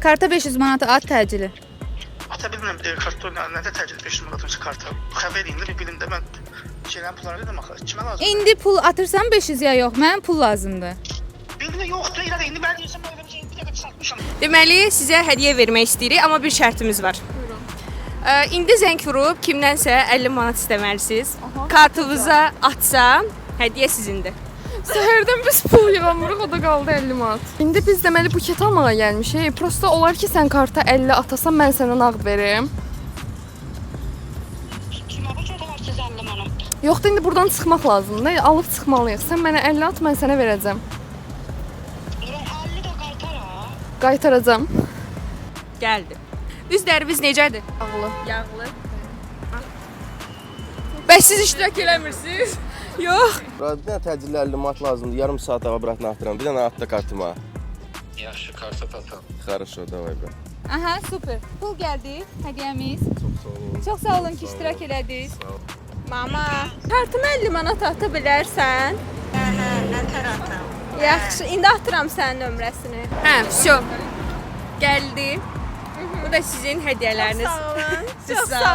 Karta 500 manata at təcili. Ata bilmirəm, kartda nədə təcil 500 manat atmışsa karta. Xəbər indi bir bilim də mən şeylərin pulları dedim axı. Kimə lazımdır? İndi pul atırsan 500 ya yox, mənim pul lazımdır. Bildim yoxdur, elə də indi mən deyirsən mən elə bir şey bir dəqiqə satmışam. Deməli, sizə hədiyyə vermək istəyirik, amma bir şərtimiz var. İndi zəng vurub kimdənsə 50 manat istəməlisiniz. Kartınıza atsa, hədiyyə sizindir. Səhərdən biz pul yığamırıq, o da qaldı 50 manat. İndi biz deməli buket almağa gəlmişik. Prosta olar ki, sən karta 50 atasan, mən sənə nağd verim. Kimə buket var siz 50 manat? Yoxdur, indi buradan çıxmaq lazımdır. Alıb çıxmalıyıq. Sən mənə 50 at, mən sənə verəcəm. Elə 50 də qaytara. Qaytaracam. Gəldi. Üzləriniz necədir? Ağlı. Yağlı. Bəs siz iştirak eləmirsiniz? Yox. Radiyyə təcilli 50 manat lazımdır. Yarım saat avabratını atıram. Bir dənə at da kartıma. Yaxşı, karta tatam. Хорошо, давай bro. Aha, super. Pul gəldi, hədiyyəmiz. Çox sağ olun ki, iştirak elədiniz. Mama, kartıma 50 manat ata bilərsən? Hə, nətər atam? Yaxşı, indi atıram sənin nömrəsini. Hə, vsyo. Gəldi. Bu da sizin hədiyyələriniz. Çox sağ olun. Çox sağ